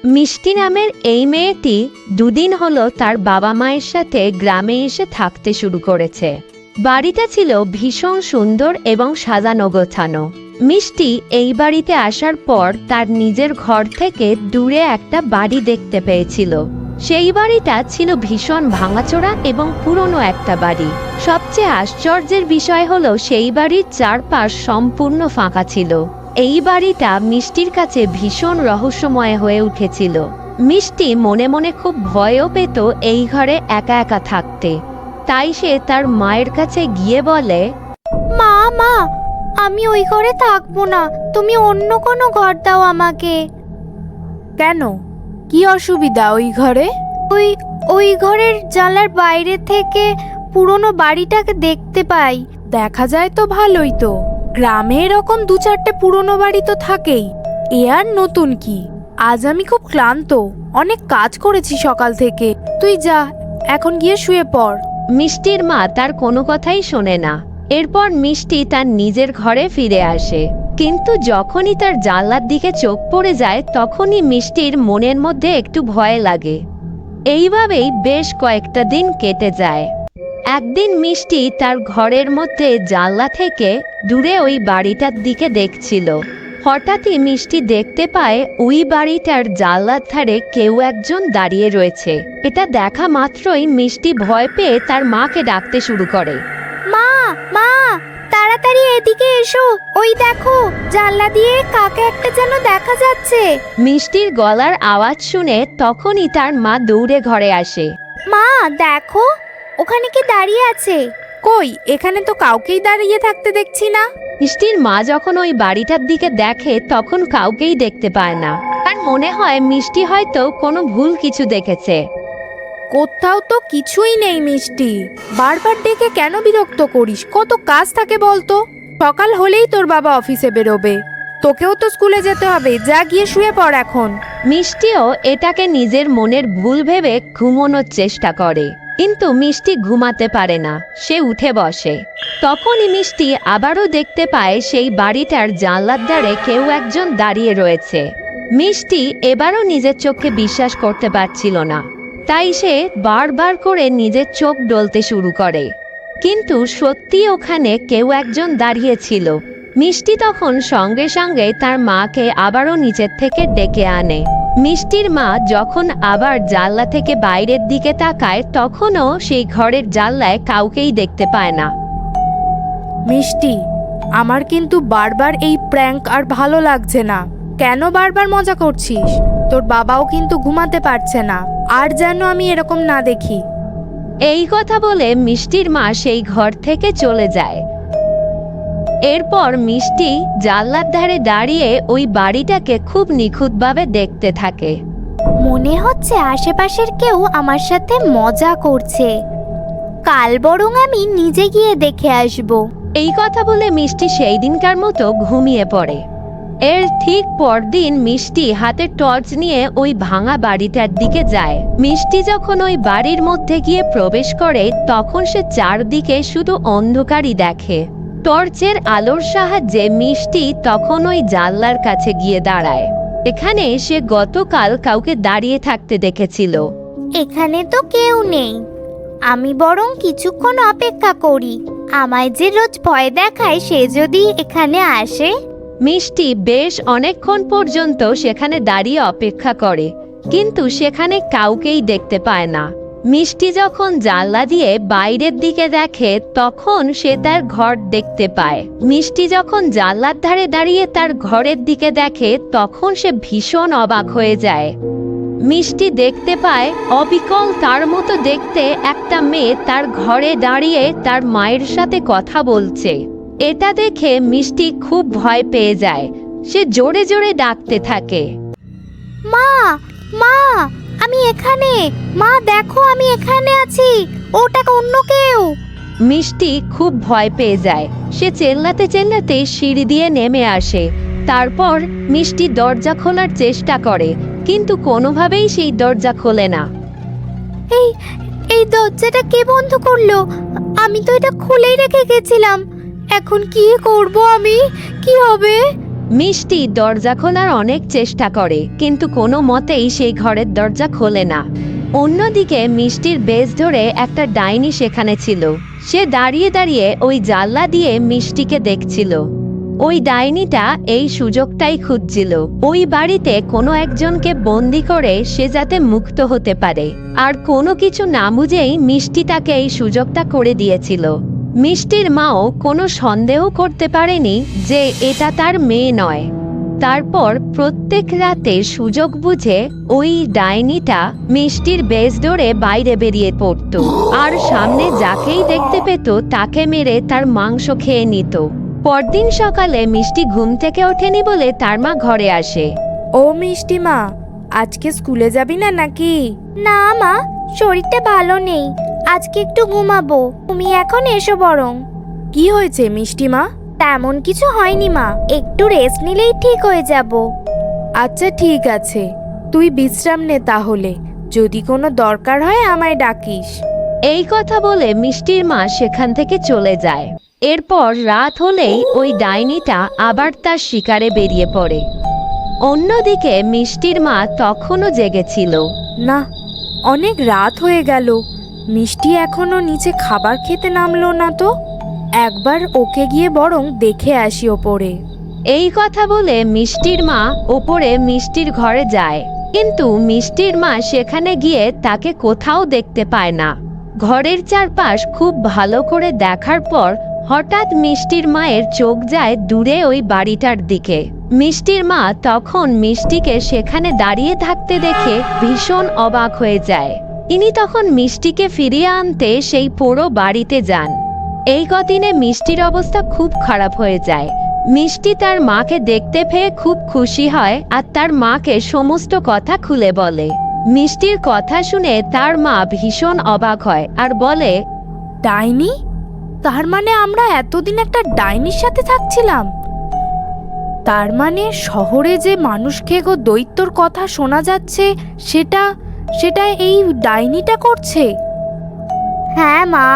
মিষ্টি নামের এই মেয়েটি দুদিন হলো তার বাবা মায়ের সাথে গ্রামে এসে থাকতে শুরু করেছে। বাড়িটা ছিল ভীষণ সুন্দর এবং সাজানো গোছানো। মিষ্টি এই বাড়িতে আসার পর তার নিজের ঘর থেকে দূরে একটা বাড়ি দেখতে পেয়েছিল। সেই বাড়িটা ছিল ভীষণ ভাঙাচোরা এবং পুরনো একটা বাড়ি। সবচেয়ে আশ্চর্যের বিষয় হলো সেই বাড়ির চারপাশ সম্পূর্ণ ফাঁকা ছিল। এই বাড়িটা মিষ্টির কাছে ভীষণ রহস্যময় হয়ে উঠেছিল। মিষ্টি মনে মনে খুব ভয়ও পেত এই ঘরে একা একা থাকতে। তাই সে তার মায়ের কাছে গিয়ে বলে, মা মা, আমি ওই ঘরে থাকবো না, তুমি অন্য কোনো ঘর দাও আমাকে। কেন, কি অসুবিধা ওই ঘরে? ওই ঘরের জানলার বাইরে থেকে পুরনো বাড়িটাকে দেখতে পাই। দেখা যায় তো ভালোই তো, গ্রামে এরকম দু চারটে পুরনো বাড়ি তো থাকেই। এ আর নতুন কি? আজ আমি খুব ক্লান্ত, অনেক কাজ করেছি সকাল থেকে। তুই যা, এখন গিয়ে শুয়ে পড়। মিষ্টির মা তার কোনো কথাই শোনে না। এরপর মিষ্টি তার নিজের ঘরে ফিরে আসে, কিন্তু যখনই তার জানলার দিকে চোখ পড়ে যায় তখনই মিষ্টির মনের মধ্যে একটু ভয় লাগে। এইভাবেই বেশ কয়েকটা দিন কেটে যায়। একদিন মিষ্টি তার ঘরের মধ্যে জানলা থেকে দূরে ওই বাড়িটার দিকে দেখছিল। হঠাৎই মিষ্টি দেখতে পায় ওই বাড়িটার জানলার ধারে কেউ একজন দাঁড়িয়ে রয়েছে। এটা দেখা মাত্রই মিষ্টি ভয় পেয়ে তার মাকে ডাকতে শুরু করে। মা মা, তাড়াতাড়ি এদিকে এসো, ওই দেখো জানলা দিয়ে কাকে একটা যেন দেখা যাচ্ছে। মিষ্টির গলার আওয়াজ শুনে তখনই তার মা দৌড়ে ঘরে আসে। মা দেখো, ওখানে কি দাঁড়িয়ে আছে? কই, এখানে তো কাউকেই দাঁড়িয়ে থাকতে দেখছি না। মিষ্টির মা যখন ওই বাড়িটার দিকে দেখে তখন কাউকেই দেখতে পায় না। তার মনে হয় মিষ্টি হয়তো কোনো ভুল কিছু দেখেছে। কোথাও তো কিছুই নেই মিষ্টি, বারবার ডেকে কেন বিরক্ত করিস? কত কাজ থাকে বলতো। সকাল হলেই তোর বাবা অফিসে বেরোবে, তোকেও তো স্কুলে যেতে হবে। যা, গিয়ে শুয়ে পড় এখন। মিষ্টিও এটাকে নিজের মনের ভুল ভেবে ঘুমানোর চেষ্টা করে, কিন্তু মিষ্টি ঘুমাতে পারে না। সে উঠে বসে। তখনই মিষ্টি আবারও দেখতে পায় সেই বাড়িটার জানলার ধারে কেউ একজন দাঁড়িয়ে রয়েছে। মিষ্টি এবারও নিজের চোখে বিশ্বাস করতে পারছিল না, তাই সে বারবার করে নিজের চোখ ডলতে শুরু করে। কিন্তু সত্যি ওখানে কেউ একজন দাঁড়িয়েছিল। মিষ্টি তখন সঙ্গে সঙ্গে তার মাকে আবারও নিচের থেকে ডেকে আনে। মিষ্টির মা যখন আবার জানলা থেকে বাইরের দিকে তাকায় তখনও সেই ঘরের জানলায় কাউকেই দেখতে পায় না। মিষ্টি, আমার কিন্তু বারবার এই প্র্যাঙ্ক আর ভালো লাগছে না। কেন বারবার মজা করছিস? তোর বাবাও কিন্তু ঘুমাতে পারছে না, আর যেন আমি এরকম না দেখি। এই কথা বলে মিষ্টির মা সেই ঘর থেকে চলে যায়। এরপর মিষ্টি জানলার ধারে দাঁড়িয়ে ওই বাড়িটাকে খুব নিখুঁতভাবে দেখতে থাকে। মনে হচ্ছে আশেপাশের কেউ আমার সাথে মজা করছে। কাল বরং আমি নিজে গিয়ে দেখে আসব। এই কথা বলে মিষ্টি সেই দিনকার মতো ঘুমিয়ে পড়ে। এর ঠিক পরদিন মিষ্টি হাতে টর্চ নিয়ে ওই ভাঙা বাড়িটার দিকে যায়। মিষ্টি যখন ওই বাড়ির মধ্যে গিয়ে প্রবেশ করে তখন সে চারদিকে শুধু অন্ধকারই দেখে। টর্চের আলোর সাহায্যে মিষ্টি তখন ওই জানলার কাছে গিয়ে দাঁড়ায়। এখানে সে গতকাল কাউকে দাঁড়িয়ে থাকতে দেখেছিল। এখানে তো কেউ নেই, আমি বরং কিছুক্ষণ অপেক্ষা করি। আমায় যে রোজ ভয় দেখায় সে যদি এখানে আসে। মিষ্টি বেশ অনেকক্ষণ পর্যন্ত সেখানে দাঁড়িয়ে অপেক্ষা করে, কিন্তু সেখানে কাউকেই দেখতে পায় না। মিষ্টি যখন জানলা দিয়ে বাইরের দিকে দেখে তখন সে তার ঘর দেখতে পায়। মিষ্টি যখন জানলার ধারে দাঁড়িয়ে তার ঘরের দিকে দেখে তখন সে ভীষণ অবাক হয়ে যায়। মিষ্টি দেখতে পায় অবিকল তার মতো দেখতে একটা মেয়ে তার ঘরে দাঁড়িয়ে তার মায়ের সাথে কথা বলছে। এটা দেখে মিষ্টি খুব ভয় পেয়ে যায়। সে জোরে জোরে ডাকতে থাকে, মা মা, আমি এখানে। মা দেখো, আমি এখানে আছি, ওটা অন্য কেউ। মিষ্টি খুব ভয় পেয়ে যায়। সে চেল্লাতে চেল্লাতে সিঁড়ি দিয়ে নেমে আসে। তারপর মিষ্টি দরজা খোলার চেষ্টা করে, কিন্তু কোনোভাবেই সেই দরজা খোলে না। এই দরজাটা কে বন্ধ করলো? আমি তো এটা খুলেই রেখে গেছিলাম। এখন কি করব আমি? কি হবে? মিষ্টি দরজা খোলার অনেক চেষ্টা করে, কিন্তু কোনো মতেই সেই ঘরের দরজা খোলে না। অন্যদিকে মিষ্টির বেশ ধরে একটা ডাইনি সেখানে ছিল। সে দাঁড়িয়ে দাঁড়িয়ে ওই জানলা দিয়ে মিষ্টিকে দেখছিল। ওই ডাইনিটা এই সুযোগটাই খুঁজছিল, ওই বাড়িতে কোনো একজনকে বন্দি করে সে যাতে মুক্ত হতে পারে। আর কোনো কিছু না বুঝেই মিষ্টি তাকে এই সুযোগটা করে দিয়েছিল। মিষ্টির মাও কোনো সন্দেহ করতে পারেনি যে এটা তার মেয়ে নয়। তারপর প্রত্যেক রাতে সুযোগ বুঝে ওই ডাইনিটা মিষ্টির বেশ ধরে বাইরে বেরিয়ে পড়তো, আর সামনে যাকেই দেখতে পেত তাকে মেরে তার মাংস খেয়ে নিত। পরদিন সকালে মিষ্টি ঘুম থেকে ওঠেনি বলে তার মা ঘরে আসে। ও মিষ্টি মা, আজকে স্কুলে যাবি না নাকি? না মা, শরীরটা ভালো নেই, আজকে একটু ঘুমাবো। তুমি এখন এসো বরং। কি হয়েছে মিষ্টি মা? তেমন কিছু হয়নি মা, একটু রেস্ট নিলেই ঠিক হয়ে যাব। আচ্ছা ঠিক আছে, তুই বিশ্রাম নে তাহলে। যদি কোনো দরকার হয় আমায় ডাকিস। এই কথা বলে মিষ্টির মা সেখান থেকে চলে যায়। এরপর রাত হলেই ওই ডাইনিটা আবার তার শিকারে বেরিয়ে পড়ে। অন্যদিকে মিষ্টির মা তখনও জেগেছিল। না, অনেক রাত হয়ে গেল, মিষ্টি এখনো নিচে খাবার খেতে নামলো না তো। একবার ওকে গিয়ে বরং দেখে আসি ওপরে। এই কথা বলে মিষ্টির মা ওপরে মিষ্টির ঘরে যায়, কিন্তু মিষ্টির মা সেখানে গিয়ে তাকে কোথাও দেখতে পায় না। ঘরের চারপাশ খুব ভালো করে দেখার পর হঠাৎ মিষ্টির মায়ের চোখ যায় দূরে ওই বাড়িটার দিকে। মিষ্টির মা তখন মিষ্টিকে সেখানে দাঁড়িয়ে থাকতে দেখে ভীষণ অবাক হয়ে যায়। ইনি তখন মিষ্টিকে ফিরিয়ে আনতে সেই পুরো বাড়িতে যান। এই কদিনে মিষ্টির অবস্থা খুব খারাপ হয়ে যায়। মিষ্টি তার মাকে দেখতে পেয়ে খুব খুশি হয় আর তার মাকে সমস্ত কথা খুলে বলে। মিষ্টির কথা শুনে তার মা ভীষণ অবাক হয় আর বলে, ডাইনি? তার মানে আমরা এতদিন একটা ডাইনির সাথে থাকছিলাম? তার মানে শহরে যে মানুষ খেগো দৈত্যর কথা শোনা যাচ্ছে সেটা সেটা এই ডাইনিটা করছে? হ্যাঁ মা।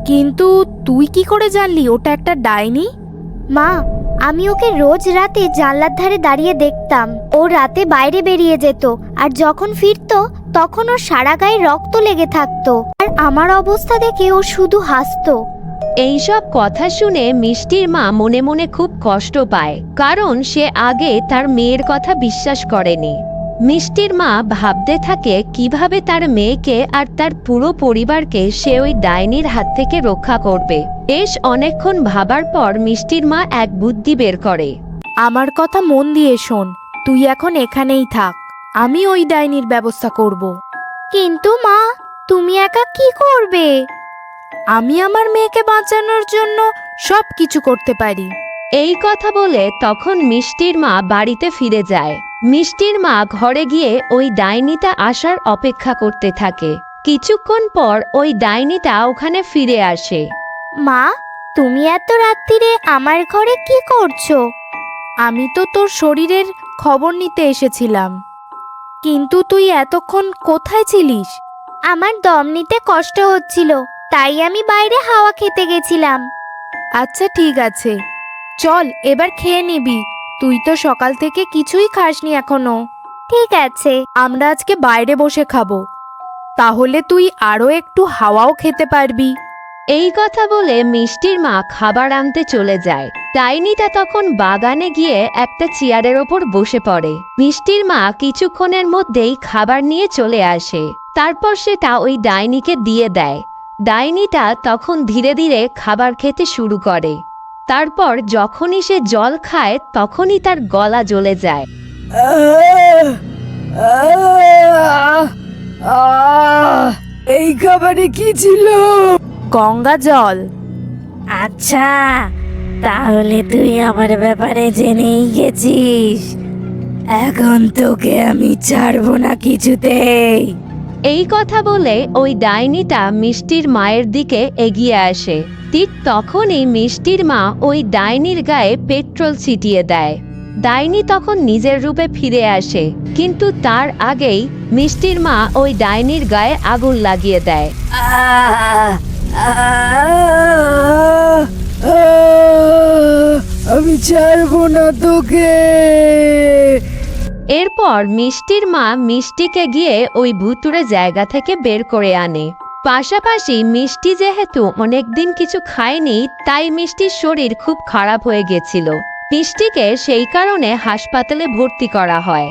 কিন্তু তুই কি করে জানলি ওটা একটা ডাইনি? মা, আমি ওকে রোজ রাতে জানলার ধারে দাঁড়িয়ে দেখতাম। ও রাতে বাইরে বেরিয়ে যেত, আর যখন ফিরতো তখন ওর সারা গায়ে রক্ত লেগে থাকতো, আর আমার অবস্থা দেখে ও শুধু হাসতো। এইসব কথা শুনে মিষ্টির মা মনে মনে খুব কষ্ট পায়, কারণ সে আগে তার মেয়ের কথা বিশ্বাস করেনি। মিষ্টির মা ভাবতে থাকে কিভাবে তার মেয়েকে আর তার পুরো পরিবারকে সে ওই ডাইনির হাত থেকে রক্ষা করবে। বেশ অনেকক্ষণ ভাবার পর মিষ্টির মা এক বুদ্ধি বের করে। আমার কথা মন দিয়ে শোন, তুই এখন এখানেই থাক, আমি ওই ডাইনির ব্যবস্থা করব। কিন্তু মা, তুমি একা কি করবে? আমি আমার মেয়েকে বাঁচানোর জন্য সব কিছু করতে পারি। এই কথা বলে তখন মিষ্টির মা বাড়িতে ফিরে যায়। মিষ্টির মা ঘরে গিয়ে ওই ডাইনিটা আসার অপেক্ষা করতে থাকে। কিছুক্ষণ পর ওই ডাইনিটা ওখানে ফিরে আসে। মা, তুমি এত রাত্রিরে আমার ঘরে কি করছো? আমি তো তোর শরীরের খবর নিতে এসেছিলাম, কিন্তু তুই এতক্ষণ কোথায় ছিলিস? আমার দম নিতে কষ্ট হচ্ছিল, তাই আমি বাইরে হাওয়া খেতে গেছিলাম। আচ্ছা ঠিক আছে, চল এবার খেয়ে নিবি। তুই তো সকাল থেকে কিছুই খাসনি এখনো। ঠিক আছে। আমরা আজকে বাইরে বসে খাবো, তাহলে তুই আরো একটু হাওয়াও খেতে পারবি। এই কথা বলে মিষ্টির মা খাবার আনতে চলে যায়। ডাইনিটা তখন বাগানে গিয়ে একটা চেয়ারের ওপর বসে পড়ে। মিষ্টির মা কিছুক্ষণের মধ্যেই খাবার নিয়ে চলে আসে। তারপর সেটা ওই ডাইনিকে দিয়ে দেয়। ডাইনিটা তখন ধীরে ধীরে খাবার খেতে শুরু করে। তারপর যখনই সে জল খায় তখনই তার গলা জ্বলে যায়। এই খাবারে কি ছিল? গঙ্গা জল। আচ্ছা, তাহলে তুই আমার ব্যাপারে জেনেই গেছিস। এখন তোকে আমি ছাড়বো না কিছুতেই। এই কথা বলে ওই ডাইনিটা মিষ্টির মায়ের দিকে এগিয়ে আসে। ঠিক তখনই মিষ্টির মা ওই ডাইনির গায়ে পেট্রোল ছিটিয়ে দেয়। ডাইনি তখন নিজের রূপে ফিরে আসে, কিন্তু তার আগেই মিষ্টির মা ওই ডাইনির গায়ে আগুন লাগিয়ে দেয়। আমি ছাড়বো না তোকে। এরপর মিষ্টির মা মিষ্টিকে গিয়ে ওই ভুতুড়ে জায়গা থেকে বের করে আনে। পাশাপাশি মিষ্টি যেহেতু অনেকদিন কিছু খায়নি, তাই মিষ্টির শরীর খুব খারাপ হয়ে গেছিল। মিষ্টিকে সেই কারণে হাসপাতালে ভর্তি করা হয়।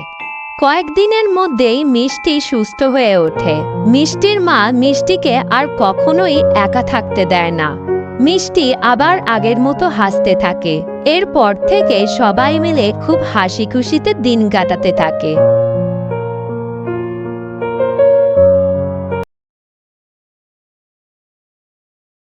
কয়েকদিনের মধ্যেই মিষ্টি সুস্থ হয়ে ওঠে। মিষ্টির মা মিষ্টিকে আর কখনোই একা থাকতে দেয় না। মিষ্টি আবার আগের মতো হাসতে থাকে। এরপর থেকে সবাই মিলে খুব হাসি খুশিতে দিন কাটাতে থাকে।